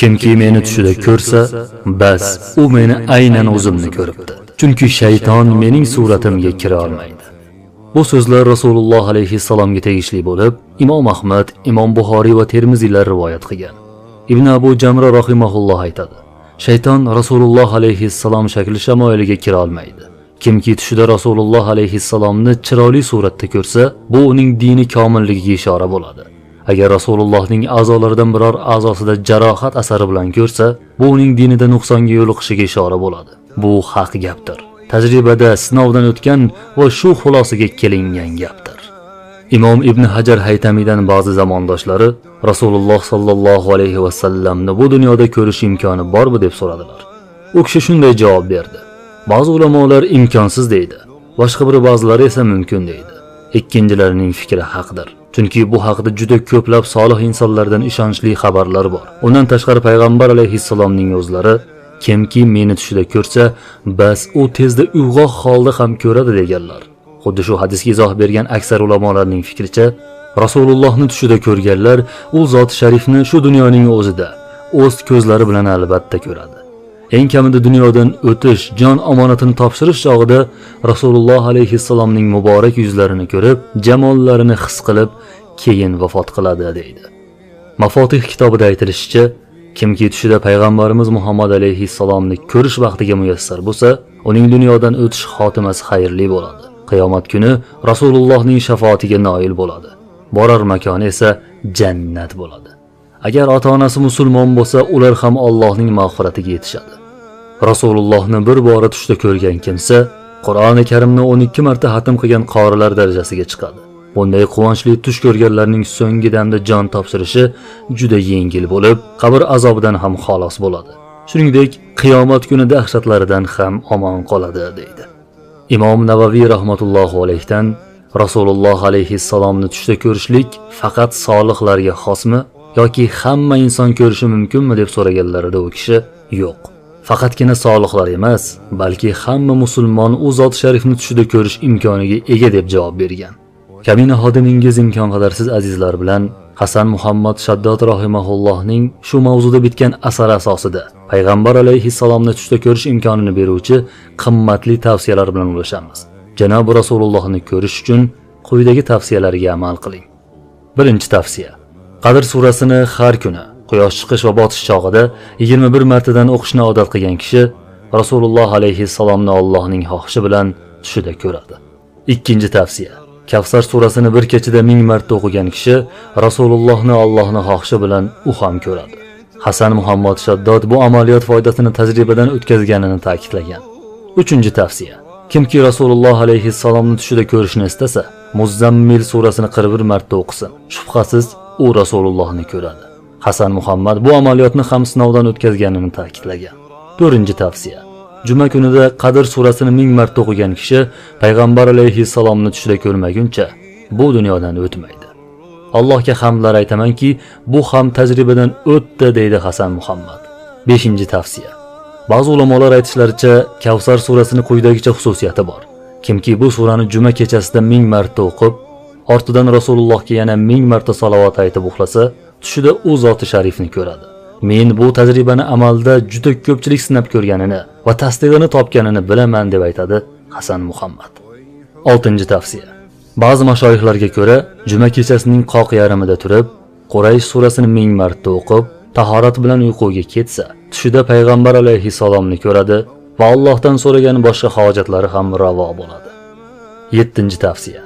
Kimki meni tushida ko'rsa, bas, u meni aynan o'zimni ko'ribdi. Chunki shayton mening suratimga kira olmaydi. Bu so'zlar Rasululloh alayhissalomga tegishli bo'lib, Imom Ahmad, Imom Buxoriy va Termiziylar rivoyat qilgan. Ibn Abu Jamra rahimahulloh aytadi: Shayton Rasululloh alayhissalom shakli shamoiliga kira olmaydi. Kimki tushida Rasululloh alayhissalomni chiroyli suratda ko'rsa, bu uning dini komilligiga ishora bo'ladi. Agar Rasulullohning a'zolaridan biror a'zosida jarohat asari bilan ko'rsa, bu uning dinida nuqsonga yo'liqishiga ishora bo'ladi. Bu haq gapdir. Tajribada sinovdan o'tgan va shu xulosaga kelingan gapdir. Imom Ibn Hajar Haytamiydan ba'zi zamondoshlari Rasululloh sallallohu alayhi va sallamni bu dunyoda ko'rish imkoni bormi deb so'radilar. U kishi shunday javob berdi: Ba'zi ulamolar imkonsiz deydi, boshqa bir ba'zilari esa mumkin deydi. Ikkinchilarining fikri haqdir. Chunki bu haqda juda ko'plab solih insonlardan ishonchli xabarlar bor. Undan tashqari payg'ambar alayhissalomning o'zlari kimki meni tushida ko'rsa, bas u tezda uyg'oq holda ham ko'radi deganlar. Xuddi shu hadisga izoh bergan aksar ulamolarning fikricha, Rasulullohni tushida ko'rganlar u zot sharifni shu dunyoning o'zida o'z ko'zlari bilan albatta ko'radi. Eng kamida dunyodan o'tish, jon omonatini topshirish chog'ida Rasululloh alayhissalomning muborak yuzlarini ko'rib, jamollarini his qilib, keyin vafot qiladi deydi. Mafotih kitobida aytilishicha, kimki tushida payg'ambarimiz Muhammad alayhissalomni ko'rish vaqtiga muyassar bo'lsa, uning dunyodan o'tish xotimasi xayrli bo'ladi. Qiyomat kuni Rasulullohning shafoatiga noil bo'ladi. Borar makoni esa jannat bo'ladi. Agar ota-onasi musulmon bo'lsa, ular ham Allohning mag'firatiga yetishadi. Rasulullohni bir bora tushda ko'rgan kimsa Qur'oni Karimni 12 marta xatm qilgan qorilar darajasiga chiqadi. Bunday quvonchli tush ko'rganlarning so'nggi damda jon topshirishi juda yengil bo'lib, qabr azobidan ham xalos bo'ladi. Shuningdek, qiyomat kuni dahshatlaridan ham omon qoladi deydi. Imom Navaviy rahmatullohi alayhidan Rasululloh alayhissalomni tushda ko'rishlik faqat solihlarga xosmi yoki hamma inson ko'rishi mumkinmi deb so'raganlarida u kishi yo'q. Faqatgina solihlar emas, balki hamma musulmon u zot sharifni tushida ko'rish imkoniga ega deb javob bergan. Kabina xodimingiz imkon qadar siz azizlar bilan Hasan Muhammad Shaddod rahimahullohning shu mavzuda bitgan asari asosida payg'ambar alayhissalomni tushda ko'rish imkonini beruvchi qimmatli tavsiyalar bilan ulashamiz. Janob Rasulullohni ko'rish uchun quyidagi tavsiyalarga amal qiling. Birinchi tavsiya: Qadr surasini har kuni quyosh chiqish va botish chog'ida 21 martadan o'qishni odat qilgan kishi Rasululloh alayhissalomni Allohning xohishi bilan tushida ko'radi. Ikkinchi tavsiya: Kavsar surasini bir kechada 1000 marta o'qigan kishi Rasulullohni Allohning xohishi bilan u ham ko'radi. Hasan Muhammad Shaddod bu amaliyot foydasini tajribadan o'tkazganini ta'kidlagan. Uchinchi tavsiya: Kimki Rasululloh alayhissalomni tushida ko'rishni istasa, Muzammil surasini 41 marta o'qisin. Shubhasiz, u Rasulullohni ko'radi. Hasan Muhammad bu amaliyotni ham sinovdan o'tkazganini ta'kidlagan. To'rtinchi tavsiya: Juma kunida Qadr surasini 1000 marta o'qigan kishi payg'ambar alayhissalomni tushida ko'rmaguncha bu dunyodan o'tmaydi. Allohga hamdlar aytamanki, bu ham tajribadan o'tdi deydi Hasan Muhammad. Beshinchi tavsiya: Ba'zi ulamolar aytishlaricha, Kavsar surasini quyidagicha xususiyati bor. Kimki bu surani juma kechasida 1000 marta o'qib, ortidan Rasulullohga yana 1000 marta salovat aytib uxlasa, tushida u zoti sharifni ko'radi. Men bu tajribani amalda juda ko'pchilik sinab ko'rganini va tasdig'ini topganini bilaman deb aytadi Hasan Muhammad. 6-tavsiya. Ba'zi mashoyixlarga ko'ra, juma kechasining qoq yarimida turib, Quraysh surasini 1000 marta o'qib, tahorat bilan uyquga ketsa, tushida payg'ambar alayhissalomni ko'radi va Allohdan so'ragan boshqa hojatlari ham ravo bo'ladi. 7-tavsiya.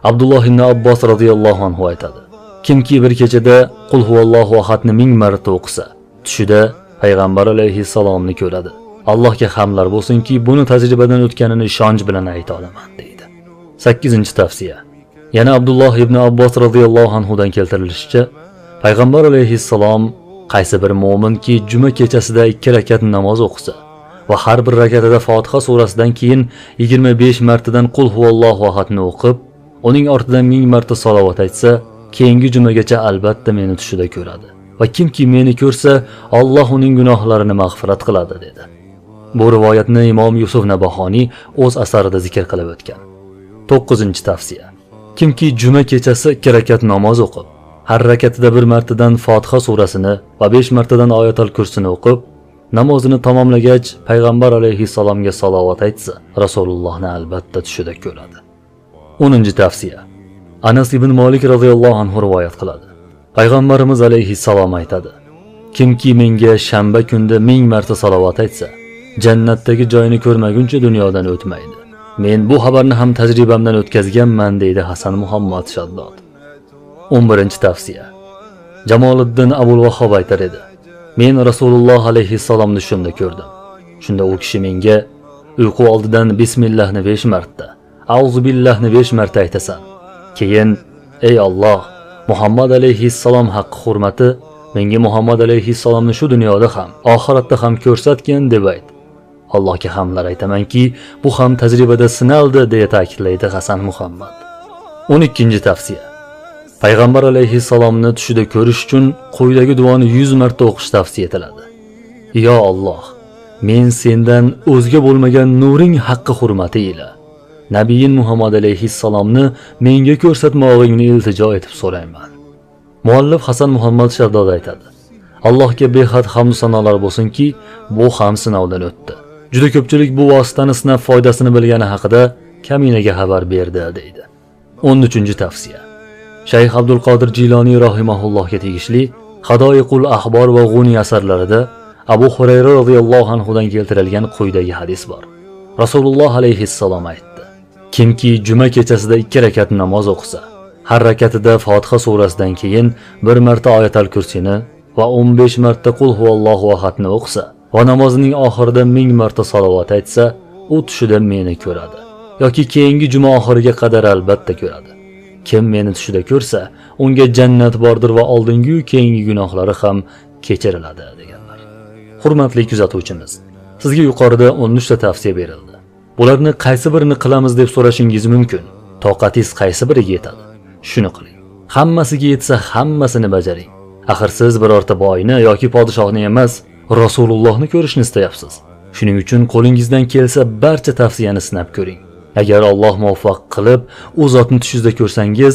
Abdulloh ibn Abbos radhiyallohu anhu aytadi: Kimki bir kechada Qul huvallohu ahadni 1000 marta o'qisa, tushida payg'ambar alayhissalomni ko'radi. Allohga hamdlar bo'lsinki, buni tajribadan o'tganini ishonch bilan ayta olaman deydi. 8-tavsiya. Yana Abdulloh ibn Abbos radhiyallohu anhu dan keltirilishicha, payg'ambar alayhissalom qaysi bir mu'minki juma kechasida 2 rakat namoz o'qisa va har bir rakatida Fotiha surasidan keyin 25 martadan Qul huvallohu ahadni o'qib, uning ortidan 1000 marta salovat aytsa, keyingi jumagacha albatta meni tushida ko'radi. Va kimki meni ko'rsa, Alloh uning gunohlarini mag'firat qiladi dedi. Bu rivoyatni Imom Yusuf Nabahoniy o'z asarida zikr qilib o'tgan. 9-tavsiya. Kimki juma kechasi 2 rakat namoz o'qib, har rakatida bir martadan Fotiha surasini va 5 martadan Oyatul Kursini o'qib, namozini tamomlagach payg'ambar alayhissalomga salovat aytsa, Rasulullohni albatta tushida ko'radi. 10-tavsiya. Anas ibn Malik radhiyallohu anhu rivoyat qiladi. Payg'ambarimiz alayhissalom aytadi: Kimki menga shanba kunda 1000 marta salovat aytsa, jannatdagi joyini ko'rmaguncha dunyodan o'tmaydi. Men bu xabarni ham tajribamdan o'tkazganman, deydi Hasan Muhammad Shaddod. 11-tavsiya. Jamoliddin Abul Vahhob aytar edi: Men Rasululloh alayhissalomni shunda ko'rdim. Shunda u kishi menga uyqu oldidan bismillahni 5 marta, auzu billahni 5 marta aytasan. Keyin ey Alloh, Muhammad alayhissalom haqqi hurmati, menga Muhammad alayhissalomni shu dunyoda ham, oxiratda ham ko'rsatgan deb ayt. Allohga hamdlar aytamanki, bu ham tajribada sinaldi, deya ta'kidlaydi Hasan Muhammad. 12-tavsiya. Payg'ambar alayhissalomni tushida ko'rish uchun quyidagi duoni 100 marta o'qish tavsiya etiladi. Yo Alloh, men sendan o'zga bo'lmagan nuring haqqi hurmati ila Nabiyin Muhammad alayhissalomni menga ko'rsatmog'ingni iltijo etib so'rayman. Muallif Hasan Muhammad Shaddod aytadi: Allohga behad hamd sanolar bo'lsinki, bu ham sinovdan o'tdi. Juda ko'pchilik bu vositani sinab foydasini bilgani haqida kaminaga xabar berdi, deydi. 13-tavsiya. Shayx Abdul Qodir Jiloniy rahimahullohga tegishli Hadoiqul Ahbor va G'uni asarlarida Abu Hurayra radhiyallohu anhu dan keltirilgan quyidagi hadis bor. Rasululloh alayhissalom aytdi: Kimki juma kechasida 2 rakat namoz o'qisa, har rakatida Fotiha surasidan keyin 1 marta Oyatul Kursini va 15 marta Qul huvallohu ahadni o'qisa va namozining oxirida 1000 marta salovat aytsa, u tushida meni ko'radi yoki keyingi juma oxiriga qadar albatta ko'radi. Kim meni tushida ko'rsa, unga jannat bordir va oldingi va keyingi gunohlari ham kechiriladi, deganlar. Hurmatli kuzatuvchimiz, sizga yuqorida 13 ta tavsiya berildi. Bularni qaysi birini qilamiz deb so'rashingiz mumkin. Toqatingiz qaysi biriga yetadi? Shuni qiling. Hammasiga yetsa hammasini bajaring. Axir siz birorta boyni yoki podshohni emas, Rasulullohni ko'rishni istayapsiz. Shuning uchun qo'lingizdan kelsa barcha tavsiyani sinab ko'ring. Agar Alloh muvaffaq qilib, u zotni tushingizda ko'rsangiz,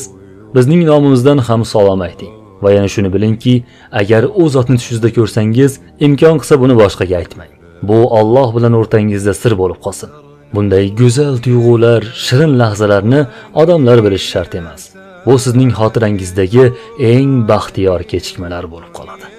bizning nomimizdan ham salom ayting. Va yana shuni bilingki, agar u zotni tushingizda ko'rsangiz, imkon qilsa buni boshqaga aytmang. Bu Alloh bilan o'rtangizda sir bo'lib qolsin. Bunday go'zal tuyg'ular, shirin lahzalarni odamlar bilishi shart emas. Bu sizning xotirangizdagi eng baxtiyor kechikmalar bo'lib qoladi.